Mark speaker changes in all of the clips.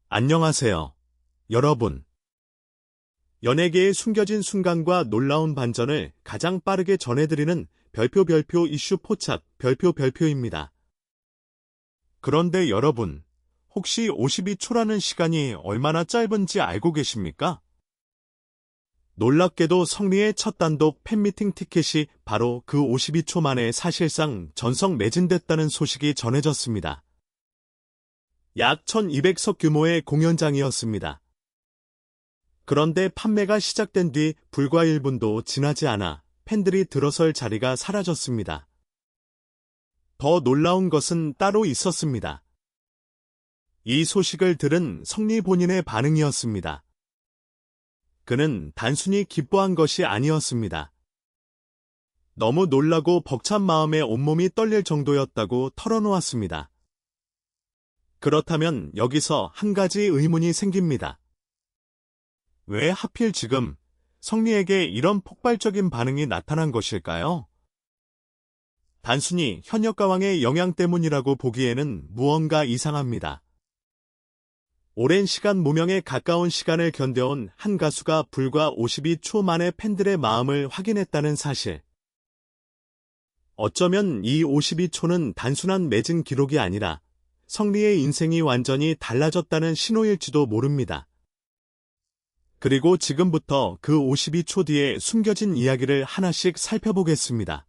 Speaker 1: 안녕하세요, 여러분. 연예계의 숨겨진 순간과 놀라운 반전을 가장 빠르게 전해드리는 별표 이슈 포착 별표입니다. 그런데 여러분, 혹시 52초라는 시간이 얼마나 짧은지 알고 계십니까? 놀랍게도 성리의 첫 단독 팬미팅 티켓이 바로 그 52초 만에 사실상 전석 매진됐다는 소식이 전해졌습니다. 약 1200석 규모의 공연장이었습니다. 그런데 판매가 시작된 뒤 불과 1분도 지나지 않아 팬들이 들어설 자리가 사라졌습니다. 더 놀라운 것은 따로 있었습니다. 이 소식을 들은 성리 본인의 반응이었습니다. 그는 단순히 기뻐한 것이 아니었습니다. 너무 놀라고 벅찬 마음에 온몸이 떨릴 정도였다고 털어놓았습니다. 그렇다면 여기서 한 가지 의문이 생깁니다. 왜 하필 지금 성리에게 이런 폭발적인 반응이 나타난 것일까요? 단순히 현역가왕의 영향 때문이라고 보기에는 무언가 이상합니다. 오랜 시간 무명에 가까운 시간을 견뎌온 한 가수가 불과 52초 만에 팬들의 마음을 확인했다는 사실. 어쩌면 이 52초는 단순한 매진 기록이 아니라 성리의 인생이 완전히 달라졌다는 신호일지도 모릅니다. 그리고 지금부터 그 52초 뒤에 숨겨진 이야기를 하나씩 살펴보겠습니다.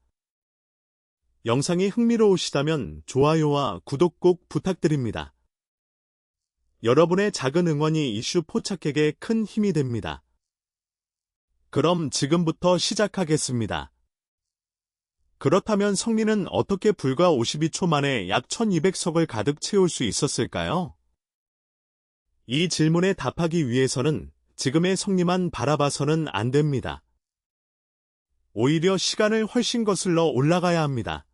Speaker 1: 영상이 흥미로우시다면 좋아요와 구독 꼭 부탁드립니다. 여러분의 작은 응원이 이슈 포착객에 큰 힘이 됩니다. 그럼 지금부터 시작하겠습니다. 그렇다면 성리는 어떻게 불과 52초 만에 약 1200석을 가득 채울 수 있었을까요? 이 질문에 답하기 위해서는 지금의 성리만 바라봐서는 안 됩니다. 오히려 시간을 훨씬 거슬러 올라가야 합니다.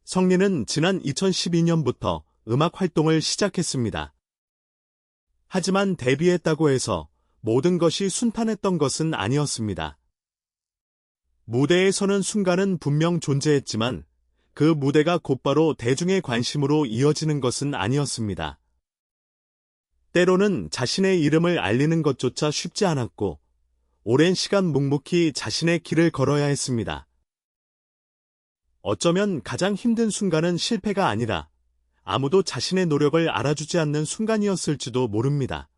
Speaker 1: 성리는 지난 2012년부터 음악 활동을 시작했습니다. 하지만 데뷔했다고 해서 모든 것이 순탄했던 것은 아니었습니다. 무대에 서는 순간은 분명 존재했지만 그 무대가 곧바로 대중의 관심으로 이어지는 것은 아니었습니다. 때로는 자신의 이름을 알리는 것조차 쉽지 않았고 오랜 시간 묵묵히 자신의 길을 걸어야 했습니다. 어쩌면 가장 힘든 순간은 실패가 아니라 아무도 자신의 노력을 알아주지 않는 순간이었을지도 모릅니다.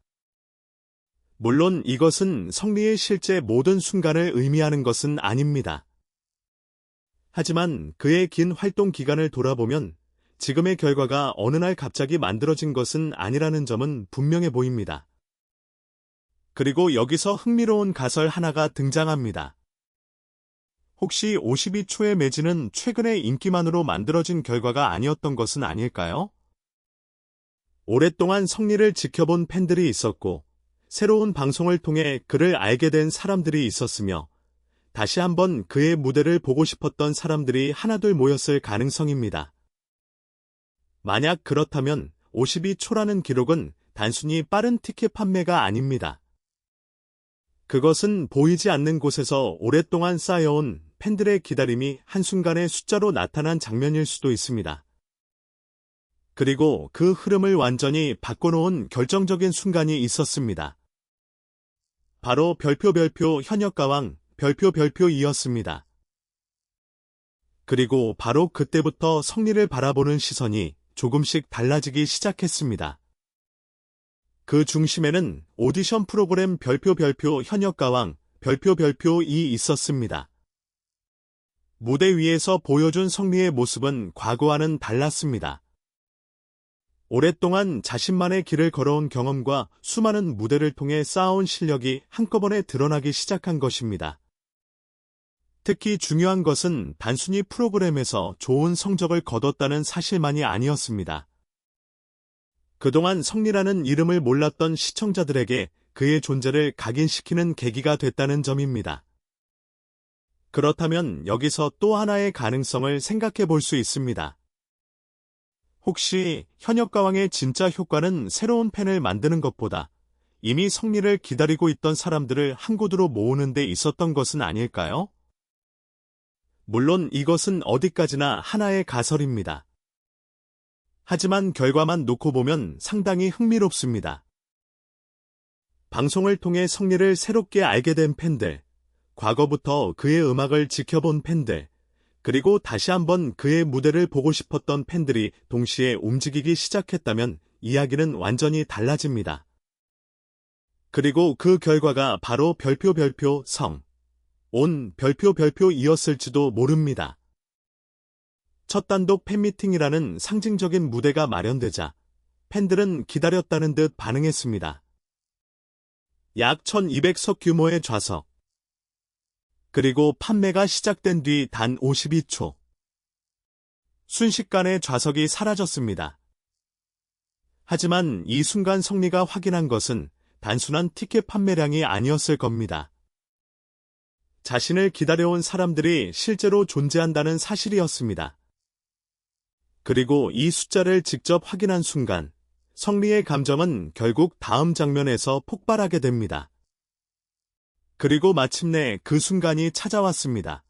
Speaker 1: 물론 이것은 성리의 실제 모든 순간을 의미하는 것은 아닙니다. 하지만 그의 긴 활동 기간을 돌아보면 지금의 결과가 어느 날 갑자기 만들어진 것은 아니라는 점은 분명해 보입니다. 그리고 여기서 흥미로운 가설 하나가 등장합니다. 혹시 52초의 매진은 최근의 인기만으로 만들어진 결과가 아니었던 것은 아닐까요? 오랫동안 성리를 지켜본 팬들이 있었고 새로운 방송을 통해 그를 알게 된 사람들이 있었으며 다시 한번 그의 무대를 보고 싶었던 사람들이 하나둘 모였을 가능성입니다. 만약 그렇다면 52초라는 기록은 단순히 빠른 티켓 판매가 아닙니다. 그것은 보이지 않는 곳에서 오랫동안 쌓여온 팬들의 기다림이 한순간에 숫자로 나타난 장면일 수도 있습니다. 그리고 그 흐름을 완전히 바꿔놓은 결정적인 순간이 있었습니다. 바로 별표 현역가왕 별표이었습니다. 그리고 바로 그때부터 성리를 바라보는 시선이 조금씩 달라지기 시작했습니다. 그 중심에는 오디션 프로그램 별표 현역가왕 별표이 있었습니다. 무대 위에서 보여준 성리의 모습은 과거와는 달랐습니다. 오랫동안 자신만의 길을 걸어온 경험과 수많은 무대를 통해 쌓아온 실력이 한꺼번에 드러나기 시작한 것입니다. 특히 중요한 것은 단순히 프로그램에서 좋은 성적을 거뒀다는 사실만이 아니었습니다. 그동안 성리라는 이름을 몰랐던 시청자들에게 그의 존재를 각인시키는 계기가 됐다는 점입니다. 그렇다면 여기서 또 하나의 가능성을 생각해 볼 수 있습니다. 혹시 현역가왕의 진짜 효과는 새로운 팬을 만드는 것보다 이미 성리를 기다리고 있던 사람들을 한 곳으로 모으는 데 있었던 것은 아닐까요? 물론 이것은 어디까지나 하나의 가설입니다. 하지만 결과만 놓고 보면 상당히 흥미롭습니다. 방송을 통해 성리를 새롭게 알게 된 팬들, 과거부터 그의 음악을 지켜본 팬들, 그리고 다시 한번 그의 무대를 보고 싶었던 팬들이 동시에 움직이기 시작했다면 이야기는 완전히 달라집니다. 그리고 그 결과가 바로 별표 성, 온 별표이었을지도 모릅니다. 첫 단독 팬미팅이라는 상징적인 무대가 마련되자 팬들은 기다렸다는 듯 반응했습니다. 약 1200석 규모의 좌석. 그리고 판매가 시작된 뒤 단 52초. 순식간에 좌석이 사라졌습니다. 하지만 이 순간 성리가 확인한 것은 단순한 티켓 판매량이 아니었을 겁니다. 자신을 기다려온 사람들이 실제로 존재한다는 사실이었습니다. 그리고 이 숫자를 직접 확인한 순간 성리의 감정은 결국 다음 장면에서 폭발하게 됩니다. 그리고 마침내 그 순간이 찾아왔습니다.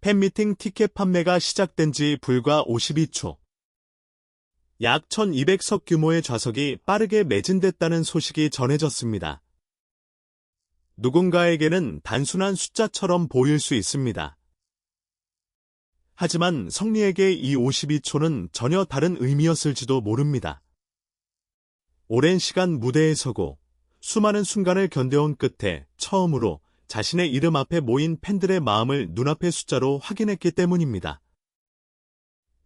Speaker 1: 팬미팅 티켓 판매가 시작된 지 불과 52초. 약 1200석 규모의 좌석이 빠르게 매진됐다는 소식이 전해졌습니다. 누군가에게는 단순한 숫자처럼 보일 수 있습니다. 하지만 성리에게 이 52초는 전혀 다른 의미였을지도 모릅니다. 오랜 시간 무대에 서고 수많은 순간을 견뎌온 끝에 처음으로 자신의 이름 앞에 모인 팬들의 마음을 눈앞의 숫자로 확인했기 때문입니다.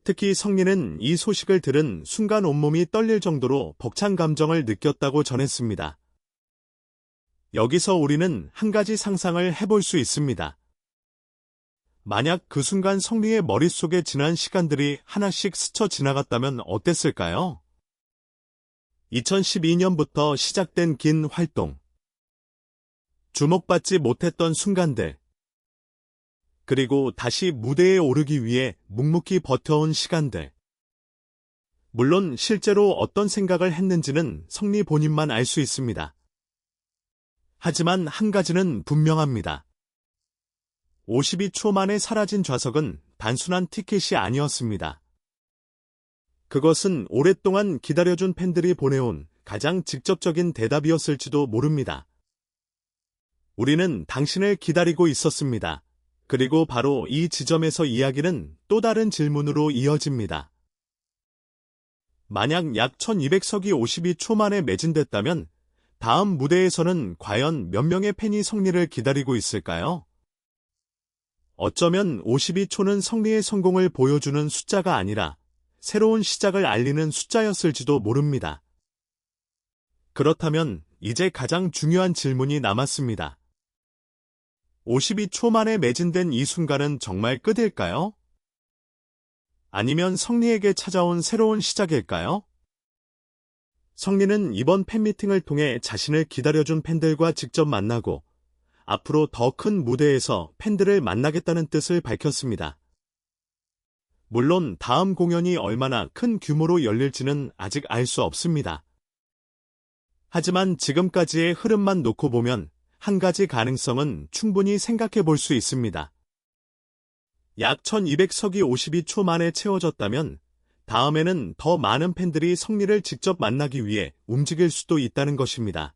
Speaker 1: 특히 성리는 이 소식을 들은 순간 온몸이 떨릴 정도로 벅찬 감정을 느꼈다고 전했습니다. 여기서 우리는 한 가지 상상을 해볼 수 있습니다. 만약 그 순간 성리의 머릿속에 지난 시간들이 하나씩 스쳐 지나갔다면 어땠을까요? 2012년부터 시작된 긴 활동. 주목받지 못했던 순간들. 그리고 다시 무대에 오르기 위해 묵묵히 버텨온 시간들. 물론 실제로 어떤 생각을 했는지는 성리 본인만 알 수 있습니다. 하지만 한 가지는 분명합니다. 52초 만에 사라진 좌석은 단순한 티켓이 아니었습니다. 그것은 오랫동안 기다려준 팬들이 보내온 가장 직접적인 대답이었을지도 모릅니다. 우리는 당신을 기다리고 있었습니다. 그리고 바로 이 지점에서 이야기는 또 다른 질문으로 이어집니다. 만약 약 1200석이 52초 만에 매진됐다면 다음 무대에서는 과연 몇 명의 팬이 성리를 기다리고 있을까요? 어쩌면 52초는 성리의 성공을 보여주는 숫자가 아니라 새로운 시작을 알리는 숫자였을지도 모릅니다. 그렇다면 이제 가장 중요한 질문이 남았습니다. 52초 만에 매진된 이 순간은 정말 끝일까요? 아니면 성리에게 찾아온 새로운 시작일까요? 성리는 이번 팬미팅을 통해 자신을 기다려준 팬들과 직접 만나고 앞으로 더 큰 무대에서 팬들을 만나겠다는 뜻을 밝혔습니다. 물론 다음 공연이 얼마나 큰 규모로 열릴지는 아직 알 수 없습니다. 하지만 지금까지의 흐름만 놓고 보면 한 가지 가능성은 충분히 생각해 볼 수 있습니다. 약 1200석이 52초 만에 채워졌다면 다음에는 더 많은 팬들이 성리를 직접 만나기 위해 움직일 수도 있다는 것입니다.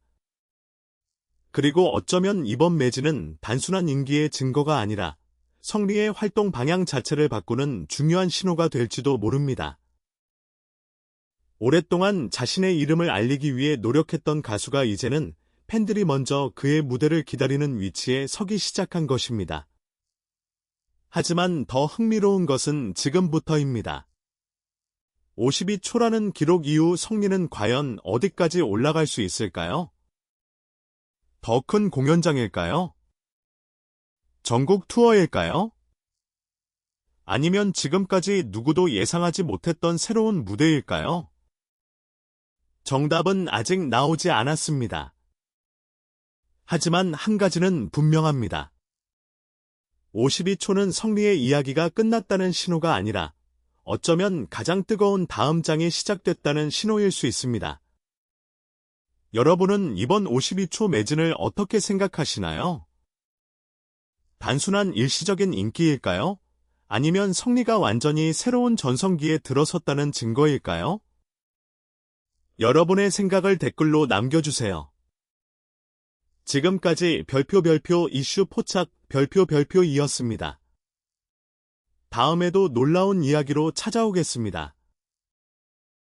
Speaker 1: 그리고 어쩌면 이번 매진은 단순한 인기의 증거가 아니라 성리의 활동 방향 자체를 바꾸는 중요한 신호가 될지도 모릅니다. 오랫동안 자신의 이름을 알리기 위해 노력했던 가수가 이제는 팬들이 먼저 그의 무대를 기다리는 위치에 서기 시작한 것입니다. 하지만 더 흥미로운 것은 지금부터입니다. 52초라는 기록 이후 성리는 과연 어디까지 올라갈 수 있을까요? 더 큰 공연장일까요? 전국 투어일까요? 아니면 지금까지 누구도 예상하지 못했던 새로운 무대일까요? 정답은 아직 나오지 않았습니다. 하지만 한 가지는 분명합니다. 52초는 성리의 이야기가 끝났다는 신호가 아니라 어쩌면 가장 뜨거운 다음 장이 시작됐다는 신호일 수 있습니다. 여러분은 이번 52초 매진을 어떻게 생각하시나요? 단순한 일시적인 인기일까요? 아니면 성리가 완전히 새로운 전성기에 들어섰다는 증거일까요? 여러분의 생각을 댓글로 남겨주세요. 지금까지 별표 이슈 포착 별표이었습니다. 다음에도 놀라운 이야기로 찾아오겠습니다.